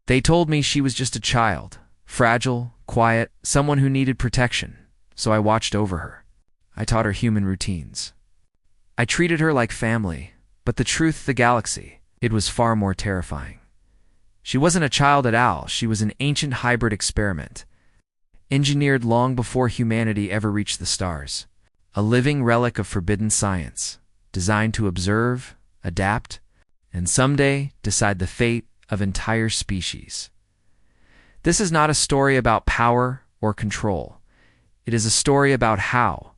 They told me she was just a child, fragile, quiet, someone who needed protection, so I watched over her. I taught her human routines. I treated her like family, but the truth, the galaxy, it was far more terrifying. She wasn't a child at all, she was an ancient hybrid experiment, engineered long before humanity ever reached the stars. A living relic of forbidden science, designed to observe, adapt, and someday decide the fate of entire species. This is not a story about power or control. It is a story about how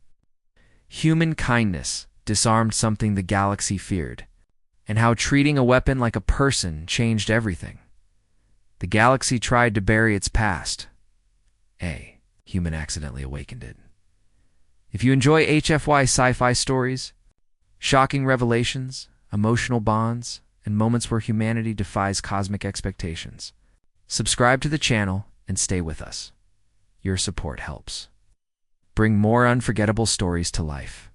human kindness disarmed something the galaxy feared, and how treating a weapon like a person changed everything. The galaxy tried to bury its past. A human accidentally awakened it. If you enjoy HFY sci-fi stories, shocking revelations, emotional bonds, and moments where humanity defies cosmic expectations, subscribe to the channel and stay with us. Your support helps bring more unforgettable stories to life.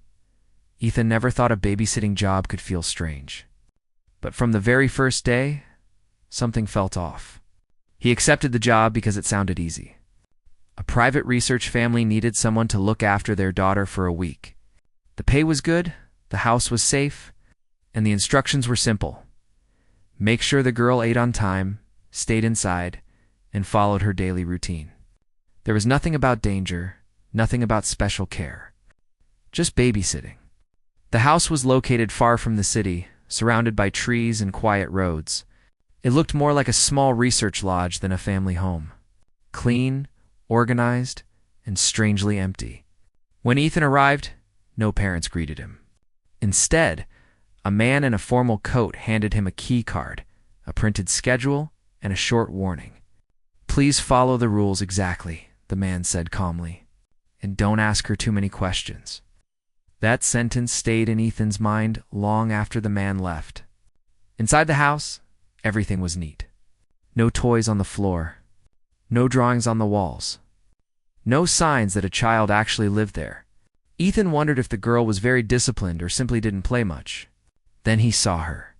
Ethan never thought a babysitting job could feel strange. But from the very first day, something felt off. He accepted the job because it sounded easy. A private research family needed someone to look after their daughter for a week. The pay was good, the house was safe, and the instructions were simple. Make sure the girl ate on time, stayed inside, and followed her daily routine. There was nothing about danger, nothing about special care. Just babysitting. The house was located far from the city, surrounded by trees and quiet roads. It looked more like a small research lodge than a family home. Clean, organized, and strangely empty. When Ethan arrived, no parents greeted him. Instead, a man in a formal coat handed him a key card, a printed schedule, and a short warning. "Please follow the rules exactly," the man said calmly, "and don't ask her too many questions." That sentence stayed in Ethan's mind long after the man left. Inside the house, everything was neat. No toys on the floor. No drawings on the walls. No signs that a child actually lived there. Ethan wondered if the girl was very disciplined or simply didn't play much. Then he saw her.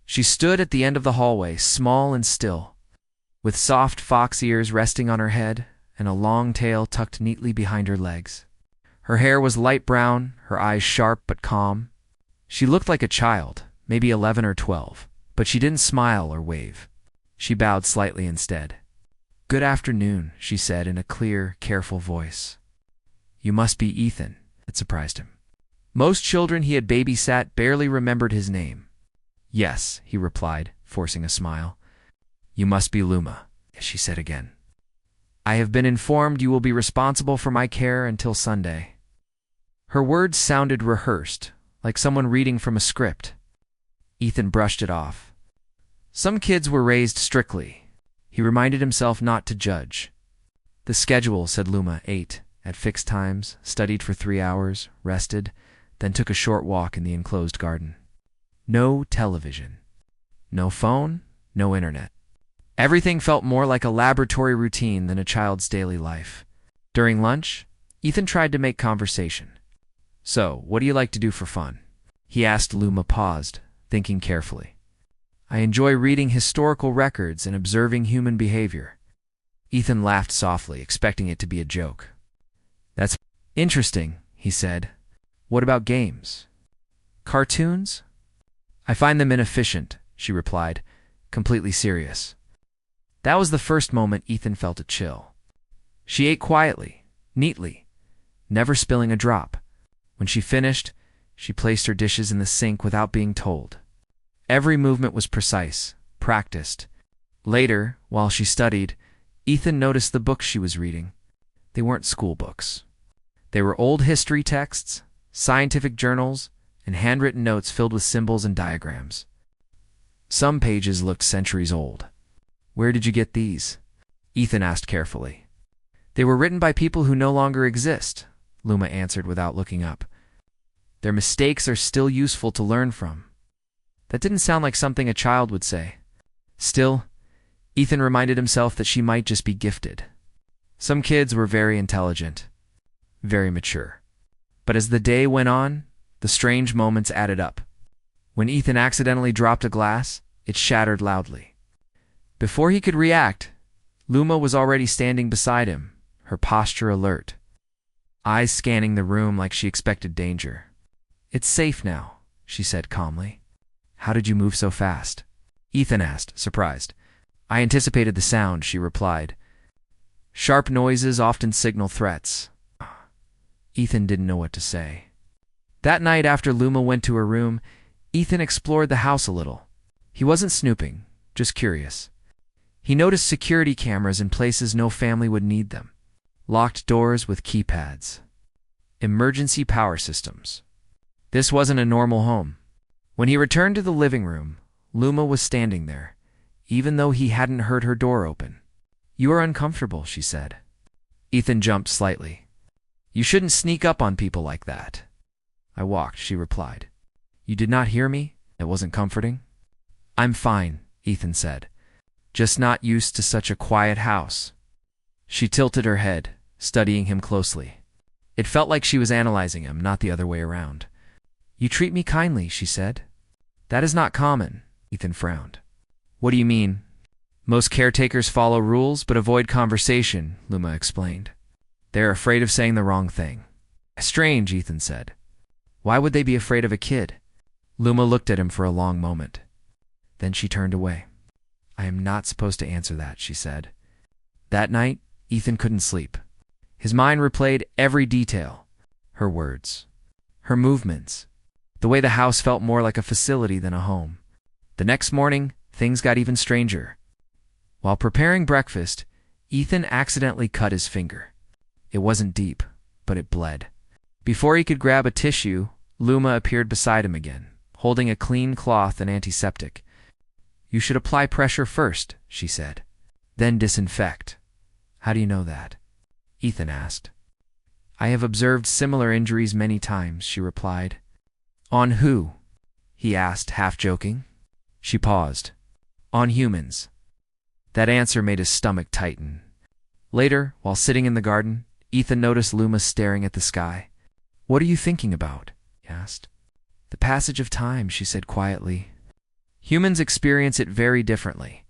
She stood at the end of the hallway, small and still, with soft fox ears resting on her head and a long tail tucked neatly behind her legs. Her hair was light brown, her eyes sharp but calm. She looked like a child, maybe 11 or 12, but she didn't smile or wave. She bowed slightly instead. "Good afternoon," she said in a clear, careful voice. "You must be Ethan." It surprised him. Most children he had babysat barely remembered his name. "Yes," he replied, forcing a smile. "You must be Luma," she said again. "I have been informed you will be responsible for my care until Sunday." Her words sounded rehearsed, like someone reading from a script. Ethan brushed it off. Some kids were raised strictly. He reminded himself not to judge. "The schedule," said Luma, ate at fixed times, studied for 3 hours, rested, then took a short walk in the enclosed garden. No television. No phone, no internet. Everything felt more like a laboratory routine than a child's daily life. During lunch, Ethan tried to make conversation. "So, what do you like to do for fun?" he asked. Luma paused, thinking carefully. "I enjoy reading historical records and observing human behavior." Ethan laughed softly, expecting it to be a joke. "That's interesting," he said. "What about games? Cartoons?" "I find them inefficient," she replied, completely serious. That was the first moment Ethan felt a chill. She ate quietly, neatly, never spilling a drop. When she finished, she placed her dishes in the sink without being told. Every movement was precise, practiced. Later, while she studied, Ethan noticed the books she was reading. They weren't school books. They were old history texts, scientific journals, and handwritten notes filled with symbols and diagrams. Some pages looked centuries old. "Where did you get these?" Ethan asked carefully. "They were written by people who no longer exist," Luma answered without looking up. "Their mistakes are still useful to learn from." That didn't sound like something a child would say. Still, Ethan reminded himself that she might just be gifted. Some kids were very intelligent, very mature. But as the day went on, the strange moments added up. When Ethan accidentally dropped a glass, it shattered loudly. Before he could react, Luma was already standing beside him, her posture alert, eyes scanning the room like she expected danger. "It's safe now," she said calmly. "How did you move so fast?" Ethan asked, surprised. "I anticipated the sound," she replied. "Sharp noises often signal threats." Ethan didn't know what to say. That night after Luma went to her room, Ethan explored the house a little. He wasn't snooping, just curious. He noticed security cameras in places no family would need them. Locked doors with keypads. Emergency power systems. This wasn't a normal home. When he returned to the living room, Luma was standing there, even though he hadn't heard her door open. "You are uncomfortable," she said. Ethan jumped slightly. "You shouldn't sneak up on people like that." "I walked," she replied. "You did not hear me?" It wasn't comforting. "I'm fine," Ethan said. "Just not used to such a quiet house." She tilted her head, studying him closely. It felt like she was analyzing him, not the other way around. "You treat me kindly," she said. "That is not common," Ethan frowned. "What do you mean?" "Most caretakers follow rules but avoid conversation," Luma explained. "They're afraid of saying the wrong thing." "Strange," Ethan said. "Why would they be afraid of a kid?" Luma looked at him for a long moment. Then she turned away. "I am not supposed to answer that," she said. That night, Ethan couldn't sleep. His mind replayed every detail. Her words. Her movements. The way the house felt more like a facility than a home. The next morning, things got even stranger. While preparing breakfast, Ethan accidentally cut his finger. It wasn't deep, but it bled. Before he could grab a tissue, Luma appeared beside him again, holding a clean cloth and antiseptic. "You should apply pressure first," she said. "Then disinfect." "How do you know that?" Ethan asked. "I have observed similar injuries many times," she replied. "On who?" he asked, half joking. She paused. "On humans." That answer made his stomach tighten. Later, while sitting in the garden, Ethan noticed Luma staring at the sky. "What are you thinking about?" he asked. "The passage of time," she said quietly. "Humans experience it very differently."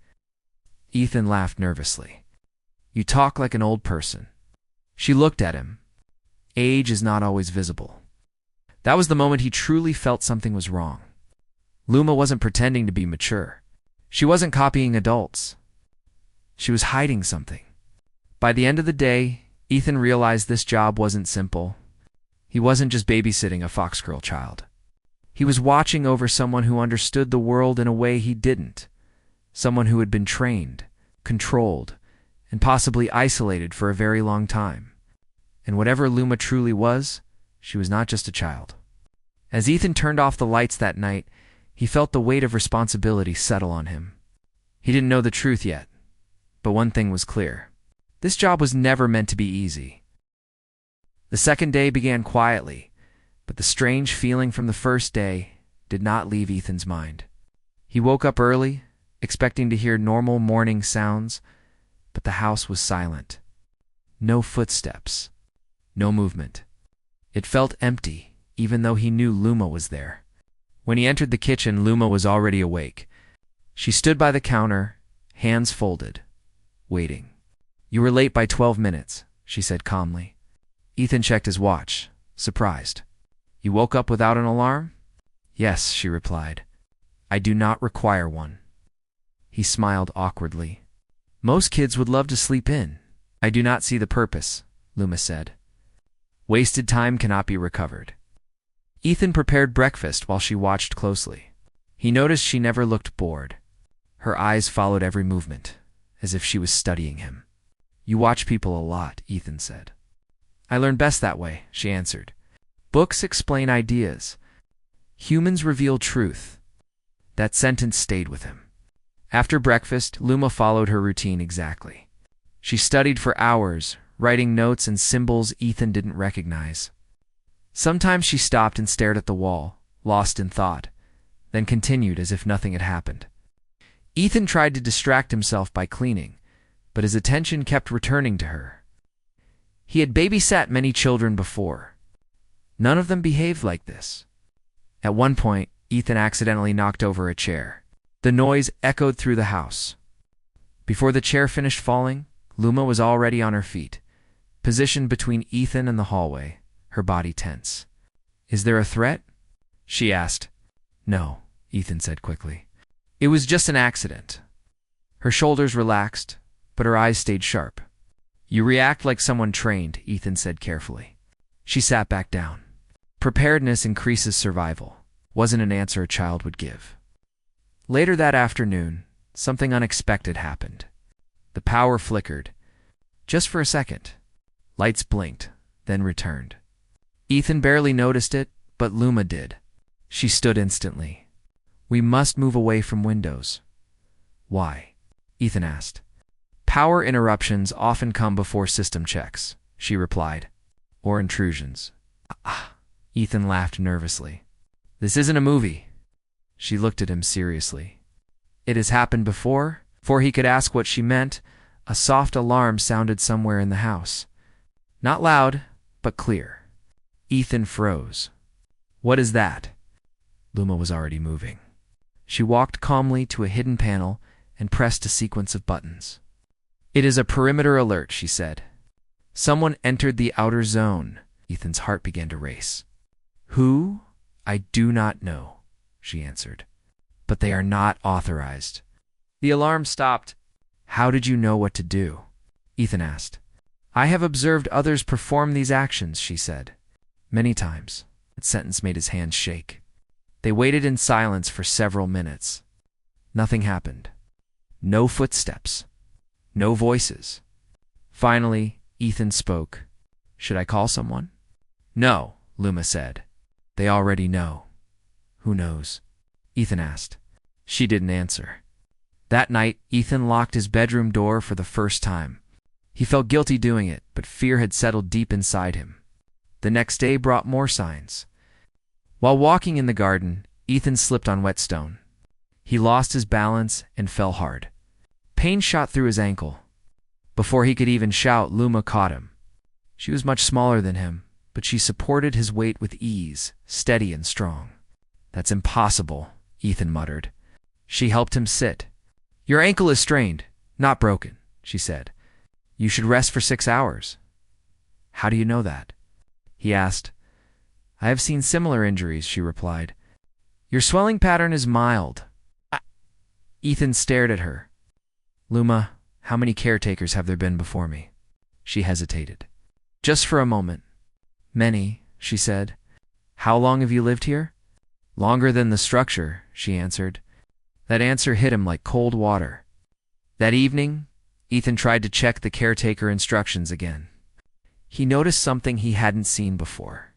Ethan laughed nervously. "You talk like an old person." She looked at him. Age is not always visible. That was the moment he truly felt something was wrong. Luma wasn't pretending to be mature. She wasn't copying adults. She was hiding something. By the end of the day, Ethan realized this job wasn't simple. He wasn't just babysitting a Foxgirl child. He was watching over someone who understood the world in a way he didn't. Someone who had been trained, controlled, and possibly isolated for a very long time. And whatever Luma truly was, she was not just a child. As Ethan turned off the lights that night, he felt the weight of responsibility settle on him. He didn't know the truth yet, but one thing was clear. This job was never meant to be easy. The second day began quietly, but the strange feeling from the first day did not leave Ethan's mind. He woke up early, expecting to hear normal morning sounds, but the house was silent. No footsteps. No movement. It felt empty, even though he knew Luma was there. When he entered the kitchen, Luma was already awake. She stood by the counter, hands folded, waiting. "You were late by 12 minutes, she said calmly. Ethan checked his watch, surprised. "You woke up without an alarm?" "Yes," she replied. "I do not require one." He smiled awkwardly. "Most kids would love to sleep in." "I do not see the purpose," Luma said. "Wasted time cannot be recovered." Ethan prepared breakfast while she watched closely. He noticed she never looked bored. Her eyes followed every movement, as if she was studying him. "You watch people a lot," Ethan said. "I learn best that way," she answered. "Books explain ideas. Humans reveal truth." That sentence stayed with him. After breakfast, Luma followed her routine exactly. She studied for hours, writing notes and symbols Ethan didn't recognize. Sometimes she stopped and stared at the wall, lost in thought, then continued as if nothing had happened. Ethan tried to distract himself by cleaning, but his attention kept returning to her. He had babysat many children before. None of them behaved like this. At one point, Ethan accidentally knocked over a chair. The noise echoed through the house. Before the chair finished falling, Luma was already on her feet, positioned between Ethan and the hallway, her body tense. "Is there a threat?" she asked. "No," Ethan said quickly. "It was just an accident." Her shoulders relaxed, but her eyes stayed sharp. "You react like someone trained," Ethan said carefully. She sat back down. Preparedness increases survival, wasn't an answer a child would give. Later that afternoon, something unexpected happened. The power flickered. Just for a second. Lights blinked, then returned. Ethan barely noticed it, but Luma did. She stood instantly. "We must move away from windows." "Why?" Ethan asked. "Power interruptions often come before system checks," she replied. "Or intrusions." "Ah." Ethan laughed nervously. "This isn't a movie." She looked at him seriously. It has happened before. Before he could ask what she meant, a soft alarm sounded somewhere in the house. Not loud, but clear. Ethan froze. "What is that?" Luma was already moving. She walked calmly to a hidden panel and pressed a sequence of buttons. "It is a perimeter alert," she said. "Someone entered the outer zone." Ethan's heart began to race. "Who? I do not know," she answered. "But they are not authorized." The alarm stopped. "How did you know what to do?" Ethan asked. "I have observed others perform these actions," she said. "Many times." That sentence made his hands shake. They waited in silence for several minutes. Nothing happened. No footsteps. No voices. Finally, Ethan spoke. "Should I call someone?" "No," Luma said. "They already know." "Who knows?" Ethan asked. She didn't answer. That night, Ethan locked his bedroom door for the first time. He felt guilty doing it, but fear had settled deep inside him. The next day brought more signs. While walking in the garden, Ethan slipped on wet stone. He lost his balance and fell hard. Pain shot through his ankle. Before he could even shout, Luma caught him. She was much smaller than him, but she supported his weight with ease, steady and strong. "That's impossible," Ethan muttered. She helped him sit. "Your ankle is strained, not broken," she said. "You should rest for 6 hours." "How do you know that?" he asked. "I have seen similar injuries," she replied. "Your swelling pattern is mild." Ethan stared at her. "Luma, how many caretakers have there been before me?" She hesitated. Just for a moment. "Many," she said. "How long have you lived here?" "Longer than the structure," she answered. That answer hit him like cold water. That evening, Ethan tried to check the caretaker instructions again. He noticed something he hadn't seen before.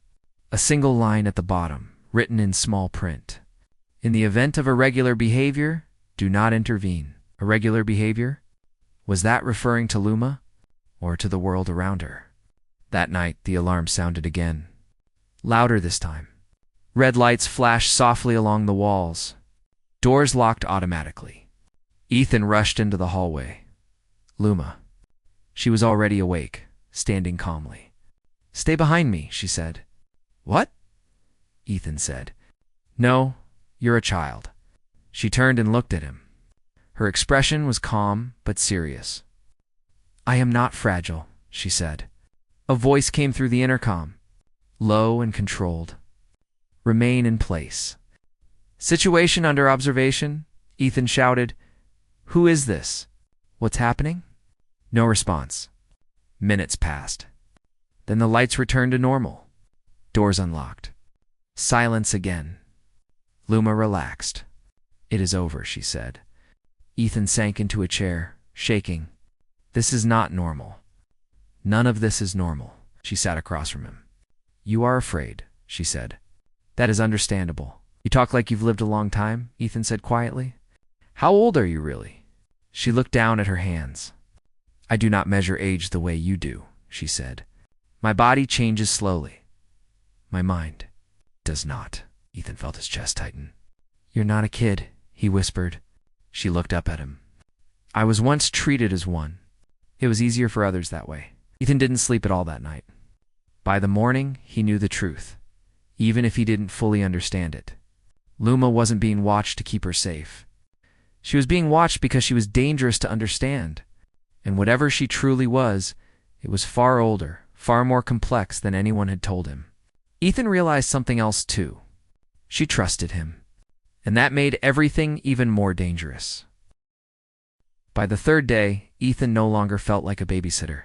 A single line at the bottom, written in small print. "In the event of irregular behavior, do not intervene." Irregular behavior? Was that referring to Luma, or to the world around her? That night, the alarm sounded again. Louder this time. Red lights flashed softly along the walls. Doors locked automatically. Ethan rushed into the hallway. Luma. She was already awake, standing calmly. "Stay behind me," she said. "What?" Ethan said. "No, you're a child." She turned and looked at him. Her expression was calm but serious. "I am not fragile," she said. A voice came through the intercom, low and controlled. "Remain in place." "Situation under observation," Ethan shouted. "Who is this? What's happening?" No response. Minutes passed. Then the lights returned to normal. Doors unlocked. Silence again. Luma relaxed. "It is over," she said. Ethan sank into a chair, shaking. "This is not normal." "None of this is normal." She sat across from him. "You are afraid," she said. "That is understandable." "You talk like you've lived a long time," Ethan said quietly. "How old are you really?" She looked down at her hands. "I do not measure age the way you do," she said. "My body changes slowly. My mind does not." Ethan felt his chest tighten. "You're not a kid," he whispered. She looked up at him. "I was once treated as one. It was easier for others that way." Ethan didn't sleep at all that night. By the morning, he knew the truth, even if he didn't fully understand it. Luma wasn't being watched to keep her safe. She was being watched because she was dangerous to understand. And whatever she truly was, it was far older, far more complex than anyone had told him. Ethan realized something else too. She trusted him. And that made everything even more dangerous. By the third day, Ethan no longer felt like a babysitter.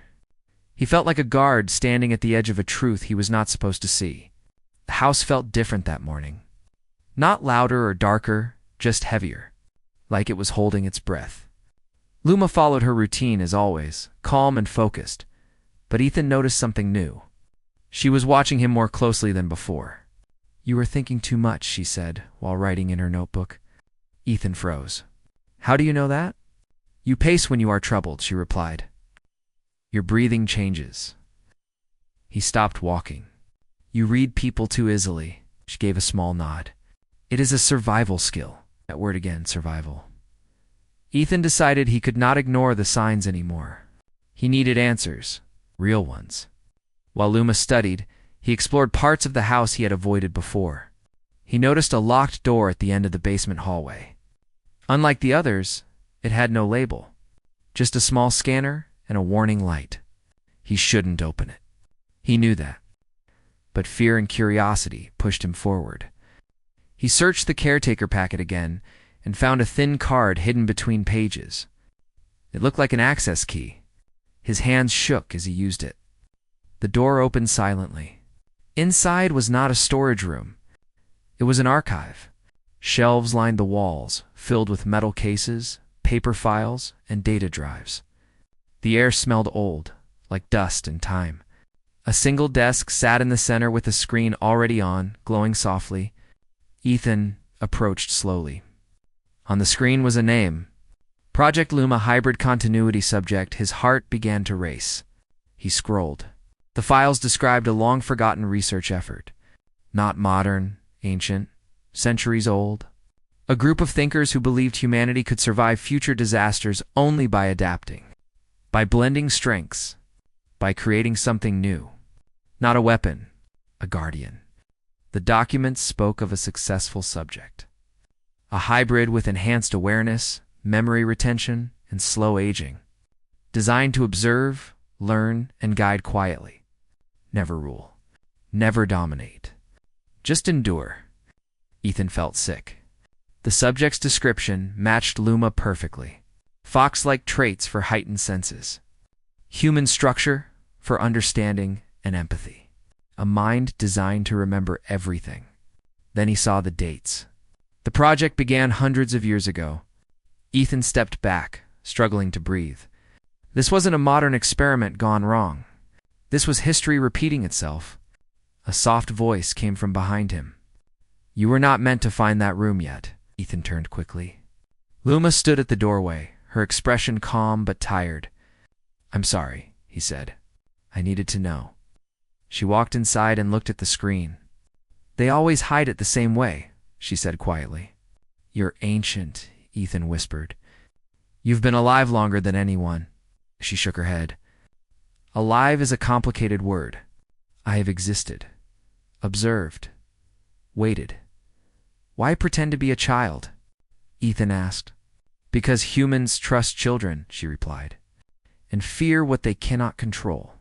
He felt like a guard standing at the edge of a truth he was not supposed to see. The house felt different that morning. Not louder or darker, just heavier, like it was holding its breath. Luma followed her routine as always, calm and focused, but Ethan noticed something new. She was watching him more closely than before. "You are thinking too much," she said, while writing in her notebook. Ethan froze. "How do you know that?" "You pace when you are troubled," she replied. "Your breathing changes." He stopped walking. "You read people too easily," she gave a small nod. "It is a survival skill." That word again, survival. Ethan decided he could not ignore the signs anymore. He needed answers, real ones. While Luma studied, he explored parts of the house he had avoided before. He noticed a locked door at the end of the basement hallway. Unlike the others, it had no label, just a small scanner and a warning light. He shouldn't open it. He knew that. But fear and curiosity pushed him forward. He searched the caretaker packet again and found a thin card hidden between pages. It looked like an access key. His hands shook as he used it. The door opened silently. Inside was not a storage room. It was an archive. Shelves lined the walls, filled with metal cases, paper files, and data drives. The air smelled old, like dust and time. A single desk sat in the center with a screen already on, glowing softly. Ethan approached slowly. On the screen was a name. Project Luma Hybrid Continuity Subject. His heart began to race. He scrolled. The files described a long-forgotten research effort. Not modern, ancient, centuries old. A group of thinkers who believed humanity could survive future disasters only by adapting. By blending strengths. By creating something new. Not a weapon, a guardian. The documents spoke of a successful subject. A hybrid with enhanced awareness, memory retention, and slow aging. Designed to observe, learn, and guide quietly. Never rule. Never dominate. Just endure. Ethan felt sick. The subject's description matched Luma perfectly. Fox-like traits for heightened senses. Human structure for understanding and empathy. A mind designed to remember everything. Then he saw the dates. The project began hundreds of years ago. Ethan stepped back, struggling to breathe. This wasn't a modern experiment gone wrong. This was history repeating itself. A soft voice came from behind him. "You were not meant to find that room yet." Ethan turned quickly. Luma stood at the doorway, her expression calm but tired. "I'm sorry," he said. "I needed to know." She walked inside and looked at the screen. "They always hide it the same way," she said quietly. "You're ancient," Ethan whispered. "You've been alive longer than anyone." She shook her head. "Alive is a complicated word. I have existed, observed, waited." "Why pretend to be a child?" Ethan asked. "Because humans trust children," she replied, "and fear what they cannot control."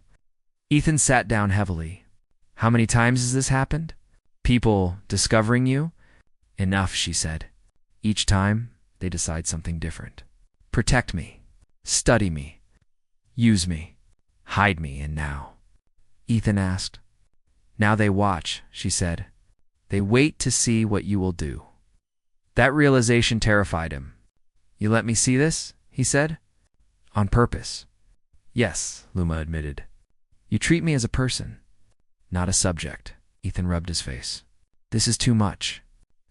Ethan sat down heavily. "How many times has this happened? People discovering you?" "Enough," she said. "Each time, they decide something different. Protect me. Study me. Use me. Hide me, and now?" Ethan asked. "Now they watch," she said. "They wait to see what you will do." That realization terrified him. "You let me see this?" he said. "On purpose." "Yes," Luma admitted. "You treat me as a person, not a subject." Ethan rubbed his face. "This is too much.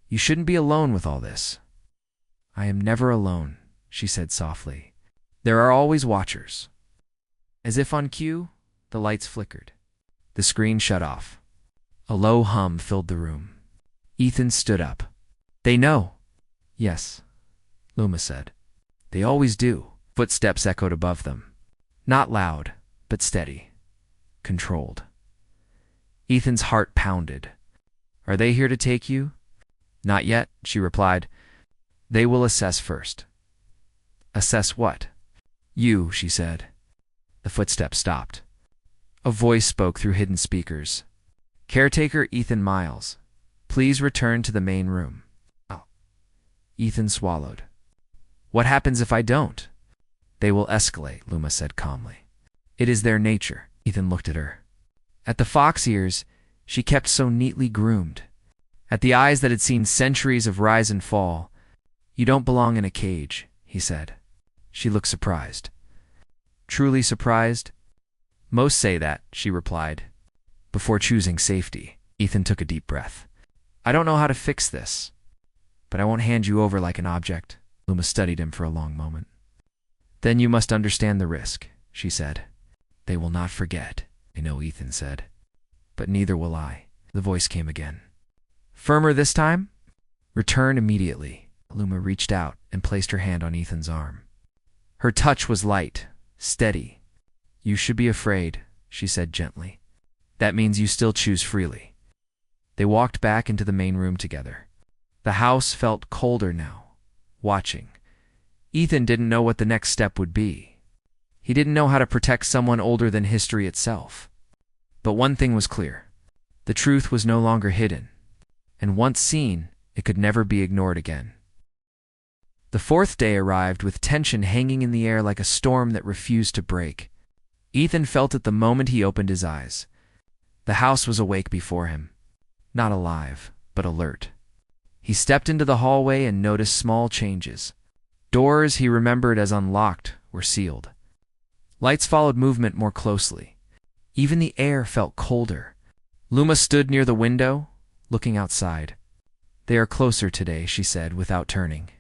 You shouldn't be alone with all this." "I am never alone," she said softly. "There are always watchers." As if on cue, the lights flickered. The screen shut off. A low hum filled the room. Ethan stood up. "They know." "Yes," Luma said. "They always do." Footsteps echoed above them. Not loud, but steady. Controlled. Ethan's heart pounded. "Are they here to take you?" "Not yet," she replied. "They will assess first." Assess what? You, she said. The footsteps stopped. A voice spoke through hidden speakers. Caretaker Ethan Miles, please return to the main room. Oh. Ethan swallowed. What happens if I don't? They will escalate, Luma said calmly. It is their nature. Ethan looked at her. At the fox ears, she kept so neatly groomed. At the eyes that had seen centuries of rise and fall. You don't belong in a cage, he said. She looked surprised. Truly surprised? Most say that, she replied. Before choosing safety, Ethan took a deep breath. I don't know how to fix this, but I won't hand you over like an object. Luma studied him for a long moment. Then you must understand the risk, she said. They will not forget, I know, Ethan said. But neither will I. The voice came again. Firmer this time? Return immediately. Luma reached out and placed her hand on Ethan's arm. Her touch was light, steady. You should be afraid, she said gently. That means you still choose freely. They walked back into the main room together. The house felt colder now, watching. Ethan didn't know what the next step would be. He didn't know how to protect someone older than history itself. But one thing was clear. The truth was no longer hidden. And once seen, it could never be ignored again. The fourth day arrived with tension hanging in the air like a storm that refused to break. Ethan felt it the moment he opened his eyes. The house was awake before him. Not alive, but alert. He stepped into the hallway and noticed small changes. Doors he remembered as unlocked were sealed. Lights followed movement more closely. Even the air felt colder. Luma stood near the window, looking outside. They are closer today, she said without turning.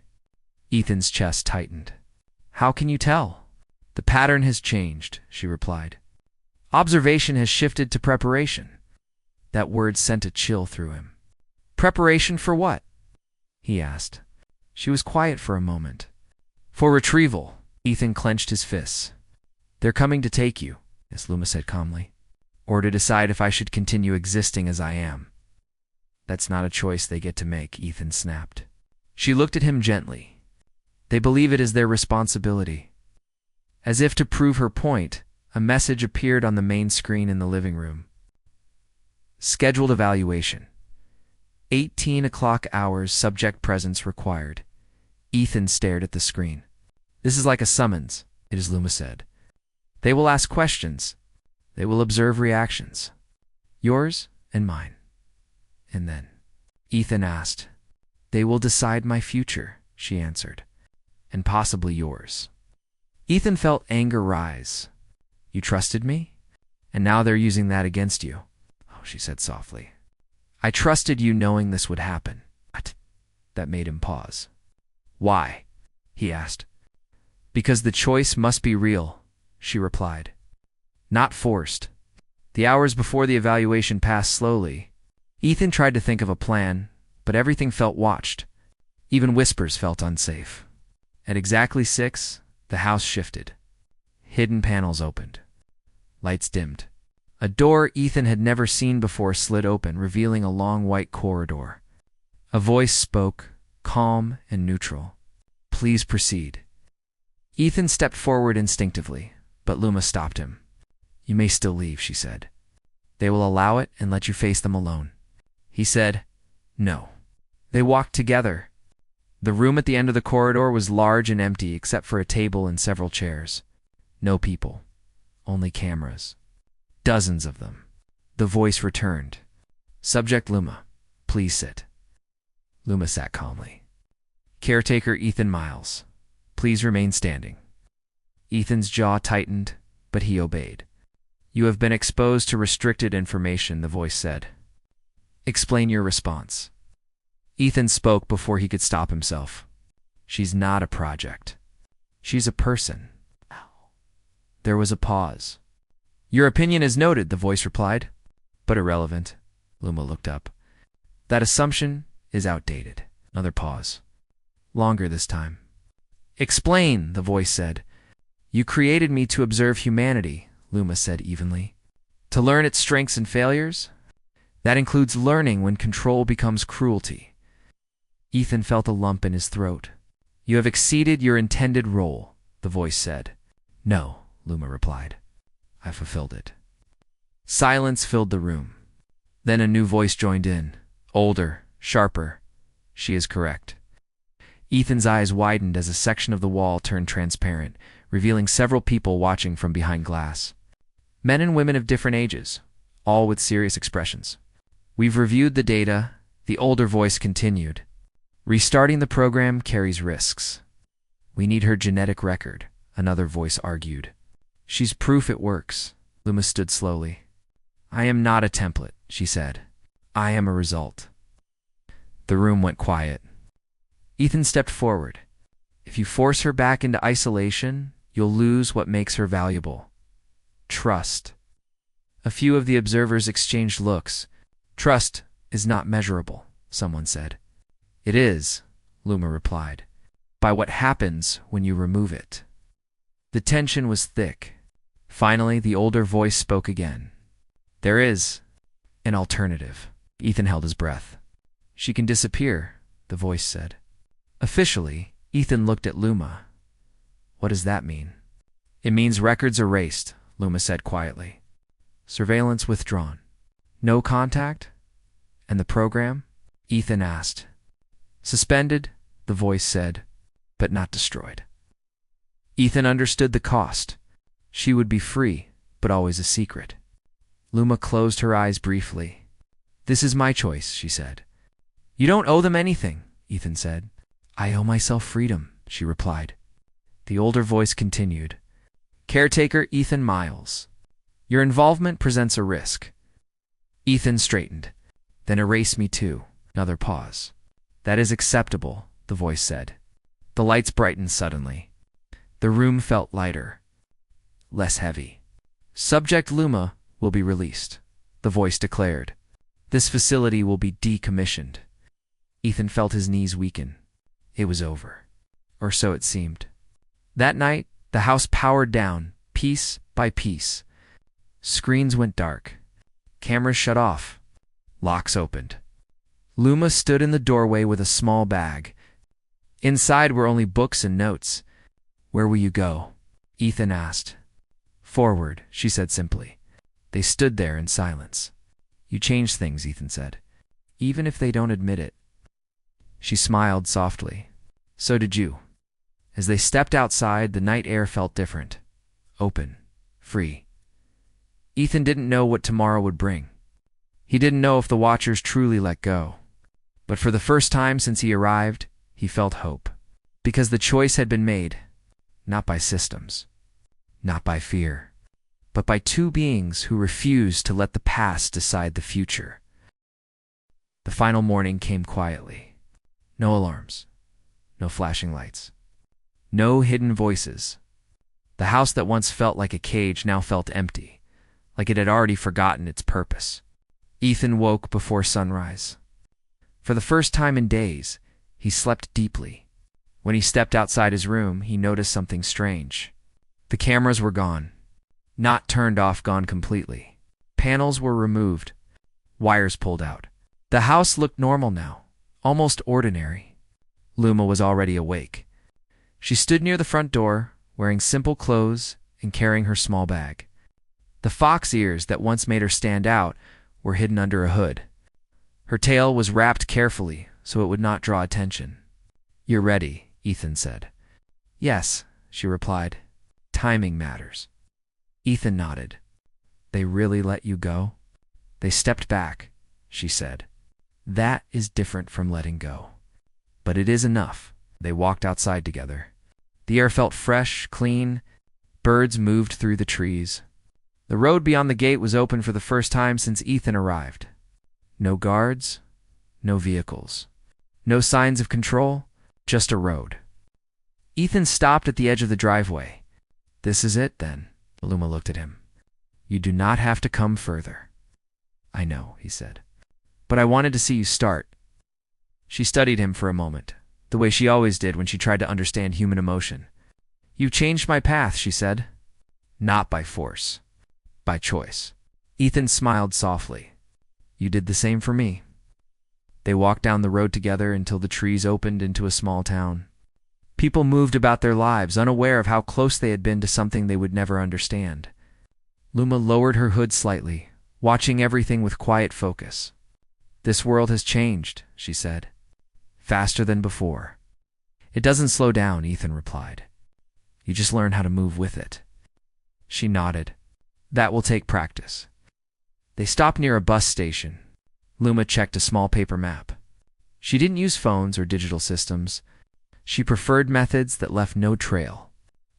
Ethan's chest tightened. How can you tell? The pattern has changed, she replied. Observation has shifted to preparation. That word sent a chill through him. Preparation for what? He asked. She was quiet for a moment. For retrieval. Ethan clenched his fists. They're coming to take you, as Luma said calmly. Or to decide if I should continue existing as I am. That's not a choice they get to make, Ethan snapped. She looked at him gently. They believe it is their responsibility. As if to prove her point, a message appeared on the main screen in the living room. Scheduled evaluation. 18 o'clock hours, subject presence required. Ethan stared at the screen. This is like a summons, it is, Luma said. They will ask questions. They will observe reactions. Yours and mine. And then, Ethan asked. They will decide my future, she answered. And possibly yours. Ethan felt anger rise. You trusted me? And now they're using that against you. Oh, she said softly. I trusted you knowing this would happen. What? That made him pause. Why? He asked. Because the choice must be real, she replied. Not forced. The hours before the evaluation passed slowly. Ethan tried to think of a plan, but everything felt watched. Even whispers felt unsafe. At exactly 6, the house shifted. Hidden panels opened. Lights dimmed. A door Ethan had never seen before slid open, revealing a long white corridor. A voice spoke, calm and neutral. Please proceed. Ethan stepped forward instinctively, but Luma stopped him. You may still leave, she said. They will allow it and let you face them alone. He said, no. They walked together. The room at the end of the corridor was large and empty except for a table and several chairs. No people. Only cameras. Dozens of them. The voice returned. Subject Luma, please sit. Luma sat calmly. Caretaker Ethan Miles, please remain standing. Ethan's jaw tightened, but he obeyed. You have been exposed to restricted information, the voice said. Explain your response. Ethan spoke before he could stop himself. She's not a project. She's a person. There was a pause. Your opinion is noted, the voice replied. But irrelevant. Luma looked up. That assumption is outdated. Another pause. Longer this time. Explain, the voice said. You created me to observe humanity, Luma said evenly. To learn its strengths and failures? That includes learning when control becomes cruelty. Ethan felt a lump in his throat. You have exceeded your intended role, the voice said. No, Luma replied. I fulfilled it. Silence filled the room. Then a new voice joined in, older, sharper. She is correct. Ethan's eyes widened as a section of the wall turned transparent, revealing several people watching from behind glass. Men and women of different ages, all with serious expressions. We've reviewed the data, the older voice continued. Restarting the program carries risks. We need her genetic record, another voice argued. She's proof it works. Luma stood slowly. I am not a template, she said. I am a result. The room went quiet. Ethan stepped forward. If you force her back into isolation, you'll lose what makes her valuable. Trust. A few of the observers exchanged looks. Trust is not measurable, someone said. It is, Luma replied, by what happens when you remove it. The tension was thick. Finally, the older voice spoke again. There is an alternative. Ethan held his breath. She can disappear, the voice said. Officially, Ethan looked at Luma. What does that mean? It means records erased, Luma said quietly. Surveillance withdrawn. No contact? And the program? Ethan asked. Suspended, the voice said, but not destroyed. Ethan understood the cost. She would be free, but always a secret. Luma closed her eyes briefly. This is my choice, she said. You don't owe them anything, Ethan said. I owe myself freedom, she replied. The older voice continued. Caretaker Ethan Miles. Your involvement presents a risk. Ethan straightened. Then erase me too. Another pause. That is acceptable, the voice said. The lights brightened suddenly. The room felt lighter, less heavy. Subject Luma will be released, the voice declared. This facility will be decommissioned. Ethan felt his knees weaken. It was over. Or so it seemed. That night, the house powered down, piece by piece. Screens went dark. Cameras shut off. Locks opened. Luma stood in the doorway with a small bag. Inside were only books and notes. Where will you go? Ethan asked. Forward, she said simply. They stood there in silence. You changed things, Ethan said. Even if they don't admit it. She smiled softly. So did you. As they stepped outside, the night air felt different. Open. Free. Ethan didn't know what tomorrow would bring. He didn't know if the Watchers truly let go. But for the first time since he arrived, he felt hope. Because the choice had been made, not by systems, not by fear, but by two beings who refused to let the past decide the future. The final morning came quietly. No alarms, no flashing lights, no hidden voices. The house that once felt like a cage now felt empty, like it had already forgotten its purpose. Ethan woke before sunrise. For the first time in days, he slept deeply. When he stepped outside his room, he noticed something strange. The cameras were gone. Not turned off, gone completely. Panels were removed. Wires pulled out. The house looked normal now, almost ordinary. Luma was already awake. She stood near the front door, wearing simple clothes and carrying her small bag. The fox ears that once made her stand out were hidden under a hood. Her tail was wrapped carefully so it would not draw attention. You're ready, Ethan said. Yes, she replied. Timing matters. Ethan nodded. They really let you go? They stepped back, she said. That is different from letting go. But it is enough. They walked outside together. The air felt fresh, clean. Birds moved through the trees. The road beyond the gate was open for the first time since Ethan arrived. No guards, no vehicles, no signs of control, just a road. Ethan stopped at the edge of the driveway. This is it, then, Luma looked at him. You do not have to come further. I know, he said. But I wanted to see you start. She studied him for a moment, the way she always did when she tried to understand human emotion. You've changed my path, she said. Not by force, by choice. Ethan smiled softly. You did the same for me. They walked down the road together until the trees opened into a small town. People moved about their lives, unaware of how close they had been to something they would never understand. Luma lowered her hood slightly, watching everything with quiet focus. "This world has changed," she said. "Faster than before." "It doesn't slow down," Ethan replied. "You just learn how to move with it." She nodded. "That will take practice." They stopped near a bus station. Luma checked a small paper map. She didn't use phones or digital systems. She preferred methods that left no trail.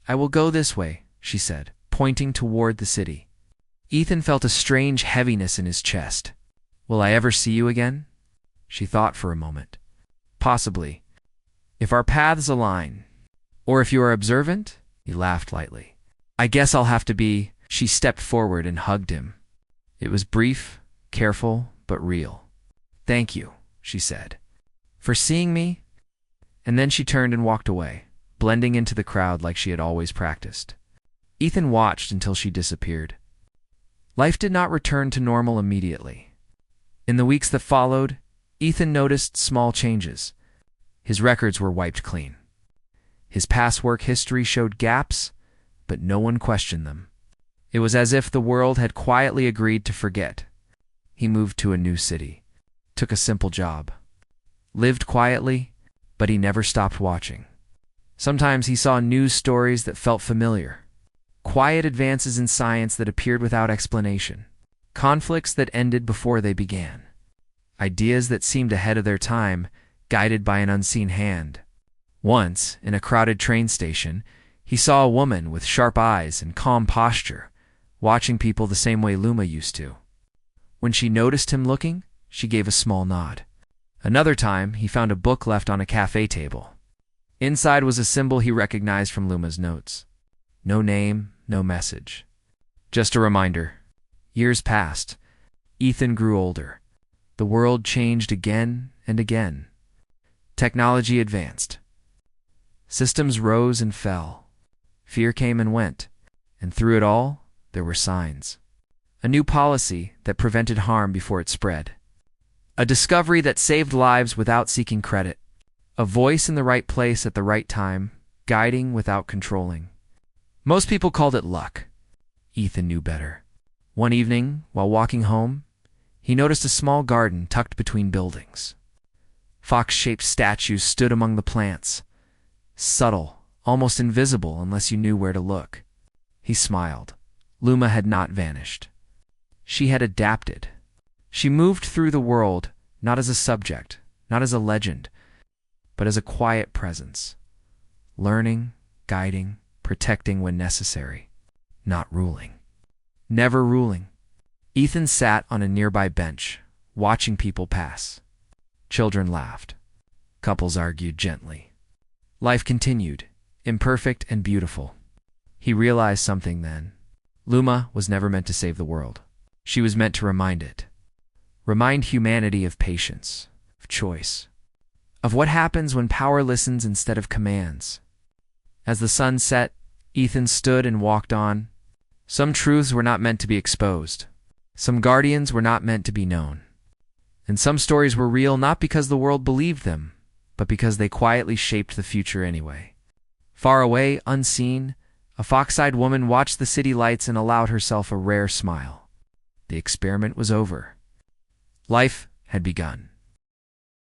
"I will go this way," she said, pointing toward the city. Ethan felt a strange heaviness in his chest. "Will I ever see you again?" She thought for a moment. "Possibly. If our paths align. Or if you are observant?" He laughed lightly. "I guess I'll have to be." She stepped forward and hugged him. It was brief, careful, but real. "Thank you," she said, "for seeing me." And then she turned and walked away, blending into the crowd like she had always practiced. Ethan watched until she disappeared. Life did not return to normal immediately. In the weeks that followed, Ethan noticed small changes. His records were wiped clean. His past work history showed gaps, but no one questioned them. It was as if the world had quietly agreed to forget. He moved to a new city, took a simple job, lived quietly, but he never stopped watching. Sometimes he saw news stories that felt familiar, quiet advances in science that appeared without explanation, conflicts that ended before they began, ideas that seemed ahead of their time, guided by an unseen hand. Once, in a crowded train station, he saw a woman with sharp eyes and calm posture, watching people the same way Luma used to. When she noticed him looking, she gave a small nod. Another time, he found a book left on a cafe table. Inside was a symbol he recognized from Luma's notes. No name, no message. Just a reminder. Years passed. Ethan grew older. The world changed again and again. Technology advanced. Systems rose and fell. Fear came and went. And through it all, there were signs. A new policy that prevented harm before it spread. A discovery that saved lives without seeking credit. A voice in the right place at the right time, guiding without controlling. Most people called it luck. Ethan knew better. One evening, while walking home, he noticed a small garden tucked between buildings. Fox-shaped statues stood among the plants, subtle, almost invisible unless you knew where to look. He smiled. Luma had not vanished. She had adapted. She moved through the world, not as a subject, not as a legend, but as a quiet presence, learning, guiding, protecting when necessary, not ruling. Never ruling. Ethan sat on a nearby bench, watching people pass. Children laughed. Couples argued gently. Life continued, imperfect and beautiful. He realized something then. Luma was never meant to save the world. She was meant to remind it. Remind humanity of patience, of choice, of what happens when power listens instead of commands. As the sun set, Ethan stood and walked on. Some truths were not meant to be exposed. Some guardians were not meant to be known. And some stories were real not because the world believed them, but because they quietly shaped the future anyway. Far away, unseen, a fox-eyed woman watched the city lights and allowed herself a rare smile. The experiment was over. Life had begun.